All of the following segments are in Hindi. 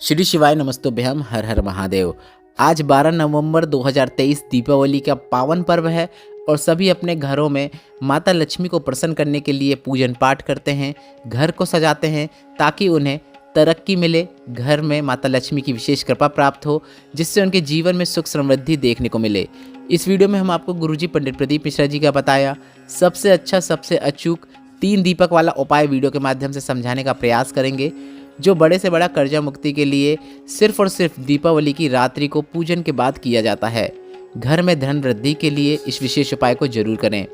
श्री शिवाय नमस्तुभ्यम हर हर महादेव। आज 12 नवंबर 2023 दीपावली का पावन पर्व है और सभी अपने घरों में माता लक्ष्मी को प्रसन्न करने के लिए पूजन पाठ करते हैं, घर को सजाते हैं ताकि उन्हें तरक्की मिले, घर में माता लक्ष्मी की विशेष कृपा प्राप्त हो, जिससे उनके जीवन में सुख समृद्धि देखने को मिले। इस वीडियो में हम आपको गुरुजी पंडित प्रदीप मिश्रा जी का बताया सबसे अच्छा, सबसे अचूक 3 दीपक वाला उपाय वीडियो के माध्यम से समझाने का प्रयास करेंगे, जो बड़े से बड़ा कर्जा मुक्ति के लिए सिर्फ और सिर्फ दीपावली की रात्रि को पूजन के बाद किया जाता है। घर में धन वृद्धि के लिए इस विशेष उपाय को जरूर करें।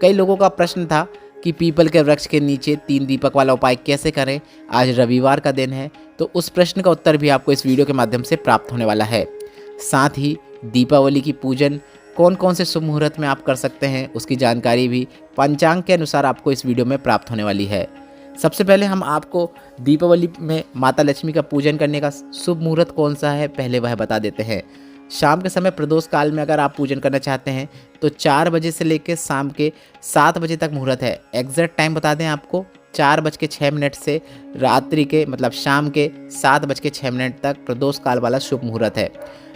कई लोगों का प्रश्न था कि पीपल के वृक्ष के नीचे 3 दीपक वाला उपाय कैसे करें। आज रविवार का दिन है, तो उस प्रश्न का उत्तर भी आपको इस वीडियो के माध्यम से प्राप्त होने वाला है। साथ ही दीपावली की पूजन कौन कौन से शुभ मुहूर्त में आप कर सकते हैं, उसकी जानकारी भी पंचांग के अनुसार आपको इस वीडियो में प्राप्त होने वाली है। सबसे पहले हम आपको दीपावली में माता लक्ष्मी का पूजन करने का शुभ मुहूर्त कौन सा है, पहले वह बता देते हैं। शाम के समय प्रदोष काल में अगर आप पूजन करना चाहते हैं तो 4 बजे से लेकर शाम के 7 बजे तक मुहूर्त है। एग्जैक्ट टाइम बता दें आपको, 4:06 से रात्रि के मतलब शाम के 7:06 तक प्रदोष काल वाला शुभ मुहूर्त है।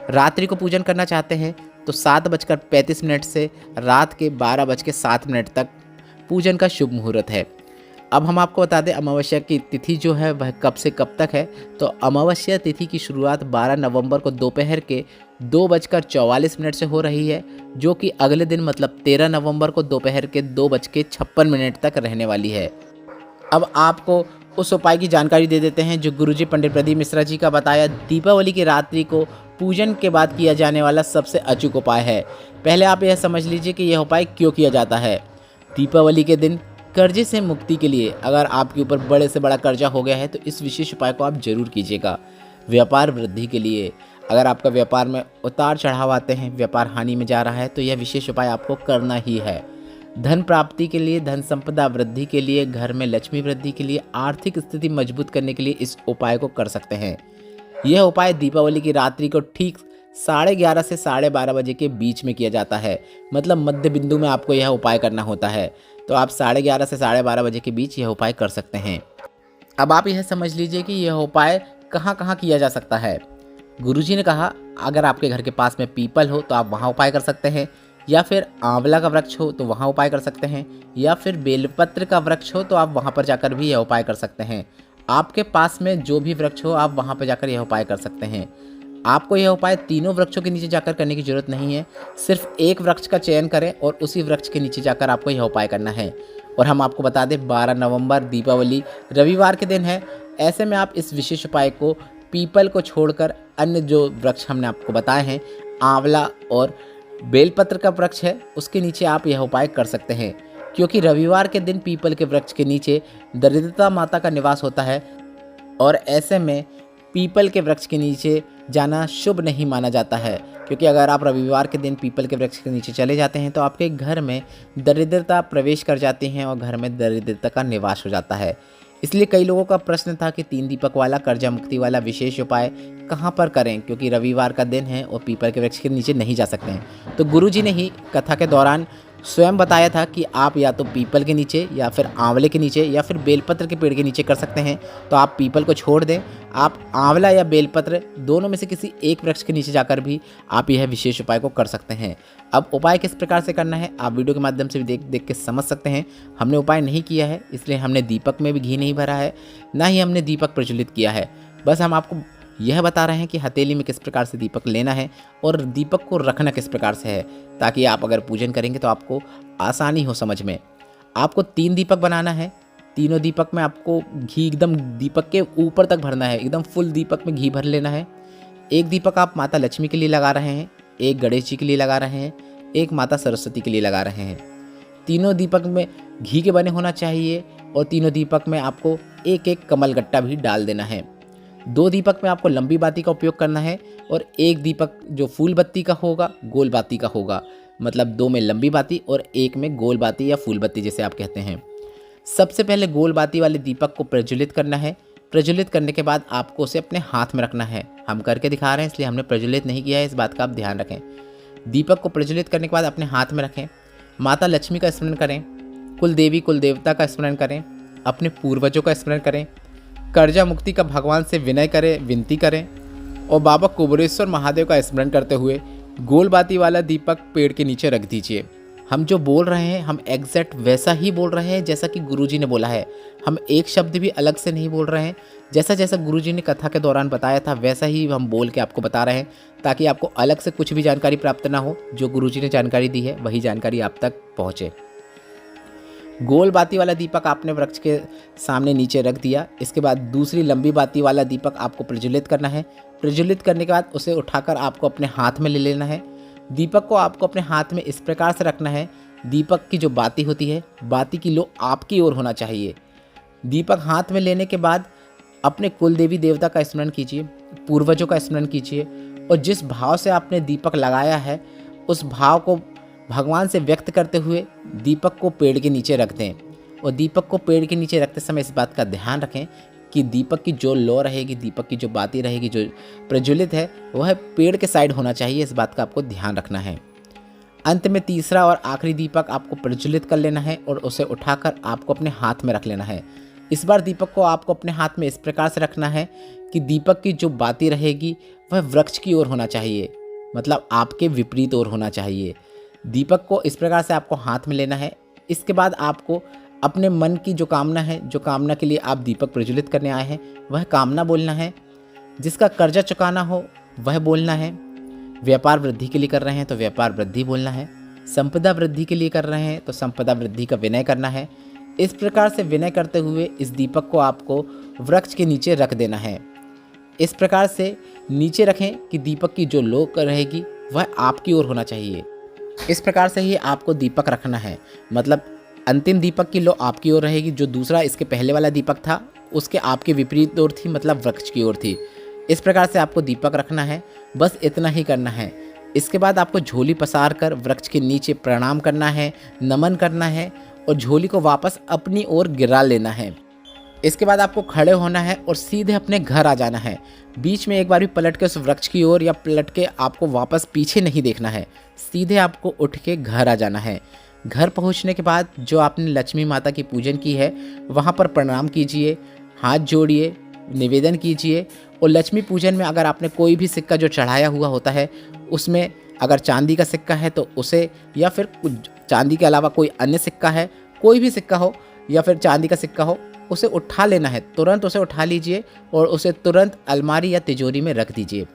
रात्रि को पूजन करना चाहते हैं तो 7:35 से रात के 12:07 तक पूजन का शुभ मुहूर्त है। अब हम आपको बता दें अमावस्या की तिथि जो है वह कब से कब तक है। तो अमावस्या तिथि की शुरुआत 12 नवंबर को दोपहर के 2:44 से हो रही है, जो कि अगले दिन मतलब 13 नवंबर को दोपहर के 2:56 तक रहने वाली है। अब आपको उस उपाय की जानकारी दे देते हैं जो गुरुजी पंडित प्रदीप मिश्रा जी का बताया दीपावली की रात्रि को पूजन के बाद किया जाने वाला सबसे अचूक उपाय है। पहले आप यह समझ लीजिए कि यह उपाय क्यों किया जाता है। दीपावली के दिन कर्जे से मुक्ति के लिए, अगर आपके ऊपर बड़े से बड़ा कर्जा हो गया है तो इस विशेष उपाय को आप जरूर कीजिएगा। व्यापार वृद्धि के लिए, अगर आपका व्यापार में उतार चढ़ाव आते हैं, व्यापार हानि में जा रहा है, तो यह विशेष उपाय आपको करना ही है। धन प्राप्ति के लिए, धन संपदा वृद्धि के लिए, घर में लक्ष्मी वृद्धि के लिए, आर्थिक स्थिति मजबूत करने के लिए इस उपाय को कर सकते हैं। यह उपाय दीपावली की रात्रि को ठीक 11:30 से 12:30 बजे के बीच में किया जाता है, मतलब मध्य बिंदु में आपको यह उपाय करना होता है। तो आप 11:30 से 12:30 बजे के बीच यह उपाय कर सकते हैं। अब आप यह समझ लीजिए कि यह उपाय कहाँ कहाँ किया जा सकता है। गुरुजी ने कहा अगर आपके घर के पास में पीपल हो तो आप वहाँ उपाय कर सकते हैं, या फिर आंवला का वृक्ष हो तो वहाँ उपाय कर सकते हैं, या फिर बेलपत्र का वृक्ष हो तो आप वहाँ पर जाकर भी यह उपाय कर सकते हैं। आपके पास में जो भी वृक्ष हो आप वहाँ पर जाकर यह उपाय कर सकते हैं। आपको यह उपाय तीनों वृक्षों के नीचे जाकर करने की जरूरत नहीं है, सिर्फ एक वृक्ष का चयन करें और उसी वृक्ष के नीचे जाकर आपको यह उपाय करना है। और हम आपको बता दें 12 नवंबर दीपावली रविवार के दिन है, ऐसे में आप इस विशेष उपाय को पीपल को छोड़कर अन्य जो वृक्ष हमने आपको बताए हैं, आंवला और बेलपत्र का वृक्ष है, उसके नीचे आप यह उपाय कर सकते हैं। क्योंकि रविवार के दिन पीपल के वृक्ष के नीचे दरिद्रता माता का निवास होता है और ऐसे में पीपल के वृक्ष के नीचे जाना शुभ नहीं माना जाता है। क्योंकि अगर आप रविवार के दिन पीपल के वृक्ष के नीचे चले जाते हैं तो आपके घर में दरिद्रता प्रवेश कर जाती है और घर में दरिद्रता का निवास हो जाता है। इसलिए कई लोगों का प्रश्न था कि 3 दीपक वाला कर्जा मुक्ति वाला विशेष उपाय कहाँ पर करें, क्योंकि रविवार का दिन है और पीपल के वृक्ष के नीचे नहीं जा सकते हैं। तो गुरुजी ने ही कथा के दौरान स्वयं बताया था कि आप या तो पीपल के नीचे या फिर आंवले के नीचे या फिर बेलपत्र के पेड़ के नीचे कर सकते हैं। तो आप पीपल को छोड़ दें, आप आंवला या बेलपत्र दोनों में से किसी एक वृक्ष के नीचे जाकर भी आप यह विशेष उपाय को कर सकते हैं। अब उपाय किस प्रकार से करना है आप वीडियो के माध्यम से भी देख के समझ सकते हैं। हमने उपाय नहीं किया है, इसलिए हमने दीपक में भी घी नहीं भरा है, ना ही हमने दीपक प्रज्वलित किया है। बस हम आपको यह बता रहे हैं कि हथेली में किस प्रकार से दीपक लेना है और दीपक को रखना किस प्रकार से है, ताकि आप अगर पूजन करेंगे तो आपको आसानी हो समझ में। आपको 3 दीपक बनाना है। तीनों दीपक में आपको घी एकदम दीपक के ऊपर तक भरना है, एकदम फुल दीपक में घी भर लेना है। एक दीपक आप माता लक्ष्मी के लिए लगा रहे हैं, एक गणेश जी के लिए लगा रहे हैं, एक माता सरस्वती के लिए लगा रहे हैं। तीनों दीपक में घी के बने होना चाहिए और तीनों दीपक में आपको एक एक कमल गट्टा भी डाल देना है। 2 दीपक में आपको लंबी बाती का उपयोग करना है और एक दीपक जो फूल बत्ती का होगा गोल बाती का होगा, मतलब 2 में लंबी बाती और एक में गोल बाती या फूल बत्ती जिसे आप कहते हैं। सबसे पहले गोल बाती वाले दीपक को प्रज्वलित करना है। प्रज्वलित करने के बाद आपको उसे अपने हाथ में रखना है। हम करके दिखा रहे हैं इसलिए हमने प्रज्वलित नहीं किया है, इस बात का आप ध्यान रखें। दीपक को प्रज्वलित करने के बाद अपने हाथ में रखें। माता लक्ष्मी का स्मरण करें, कुल देवी कुल देवता का स्मरण करें, अपने पूर्वजों का स्मरण करें कर्जा मुक्ति का भगवान से विनय करें, विनती करें और बाबा कुबेरेश्वर महादेव का स्मरण करते हुए गोल बाती वाला दीपक पेड़ के नीचे रख दीजिए। हम जो बोल रहे हैं हम एग्जैक्ट वैसा ही बोल रहे हैं जैसा कि गुरुजी ने बोला है। हम एक शब्द भी अलग से नहीं बोल रहे हैं। जैसा जैसा गुरुजी ने कथा के दौरान बताया था वैसा ही हम बोल के आपको बता रहे हैं, ताकि आपको अलग से कुछ भी जानकारी प्राप्त ना हो। जो गुरुजी ने जानकारी दी है वही जानकारी आप तक पहुँचे। गोल बाती वाला दीपक आपने वृक्ष के सामने नीचे रख दिया। इसके बाद दूसरी लंबी बाती वाला दीपक आपको प्रज्वलित करना है। प्रज्वलित करने के बाद उसे उठाकर आपको अपने हाथ में ले लेना है। दीपक को आपको अपने हाथ में इस प्रकार से रखना है, दीपक की जो बाती होती है, बाती की लो आपकी ओर होना चाहिए। दीपक हाथ में लेने के बाद अपने कुल देवी देवता का स्मरण कीजिए, पूर्वजों का स्मरण कीजिए और जिस भाव से आपने दीपक लगाया है उस भाव को भगवान से व्यक्त करते हुए दीपक को पेड़ के नीचे रख दें। और दीपक को पेड़ के नीचे रखते समय इस बात का ध्यान रखें कि दीपक की जो लौ रहेगी, दीपक की जो बाती रहेगी, जो प्रज्वलित है, वह पेड़ के साइड होना चाहिए। इस बात का आपको ध्यान रखना है। अंत में तीसरा और आखिरी दीपक आपको प्रज्वलित कर लेना है और उसे उठाकर आपको अपने हाथ में रख लेना है। इस बार दीपक को आपको अपने हाथ में इस प्रकार से रखना है कि दीपक की जो बाती रहेगी वह वृक्ष की ओर होना चाहिए, मतलब आपके विपरीत ओर होना चाहिए। दीपक को इस प्रकार से आपको हाथ में लेना है। इसके बाद आपको अपने मन की जो कामना है, जो कामना के लिए आप दीपक प्रज्वलित करने आए हैं, वह कामना बोलना है। जिसका कर्जा चुकाना हो वह बोलना है। व्यापार वृद्धि के लिए कर रहे हैं तो व्यापार वृद्धि बोलना है। संपदा वृद्धि के लिए कर रहे हैं तो संपदा वृद्धि का विनय करना है। इस प्रकार से विनय करते हुए इस दीपक को आपको वृक्ष के नीचे रख देना है। इस प्रकार से नीचे रखें कि दीपक की जो लो रहेगी वह आपकी ओर होना चाहिए। इस प्रकार से ही आपको दीपक रखना है, मतलब अंतिम दीपक की लो आपकी ओर रहेगी। जो दूसरा इसके पहले वाला दीपक था उसके आपके विपरीत ओर थी, मतलब वृक्ष की ओर थी। इस प्रकार से आपको दीपक रखना है। बस इतना ही करना है। इसके बाद आपको झोली पसार कर वृक्ष के नीचे प्रणाम करना है, नमन करना है और झोली को वापस अपनी ओर गिरा लेना है। इसके बाद आपको खड़े होना है और सीधे अपने घर आ जाना है। बीच में एक बार भी पलट के उस वृक्ष की ओर या पलट के आपको वापस पीछे नहीं देखना है। सीधे आपको उठ के घर आ जाना है। घर पहुंचने के बाद जो आपने लक्ष्मी माता की पूजन की है वहां पर प्रणाम कीजिए, हाथ जोड़िए, निवेदन कीजिए। और लक्ष्मी पूजन में अगर आपने कोई भी सिक्का जो चढ़ाया हुआ होता है उसमें अगर चांदी का सिक्का है तो उसे, या फिर चांदी के अलावा कोई अन्य सिक्का है, कोई भी सिक्का हो या फिर चांदी का सिक्का हो, उसे उठा लेना है। तुरंत उसे उठा लीजिए और उसे तुरंत अलमारी या तिजोरी में रख दीजिए।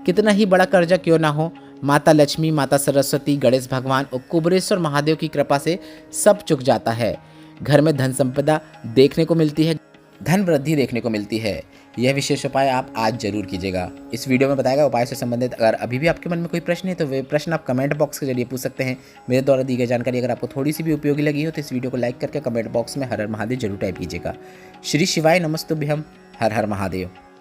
कितना ही बड़ा कर्जा क्यों ना हो, माता लक्ष्मी, माता सरस्वती, गणेश भगवान और कुबेरेश्वर महादेव की कृपा से सब चुक जाता है। घर में धन संपदा देखने को मिलती है, धन वृद्धि देखने को मिलती है। यह विशेष उपाय आप आज जरूर कीजिएगा। इस वीडियो में बताया गया उपाय से संबंधित अगर अभी भी आपके मन में कोई प्रश्न है तो वे प्रश्न आप कमेंट बॉक्स के जरिए पूछ सकते हैं। मेरे द्वारा दी गई जानकारी अगर आपको थोड़ी सी भी उपयोगी लगी हो तो इस वीडियो को लाइक करके कमेंट बॉक्स में हर हर महादेव जरूर टाइप कीजिएगा। श्री शिवाय नमस्तुभ्यम। हर हर महादेव।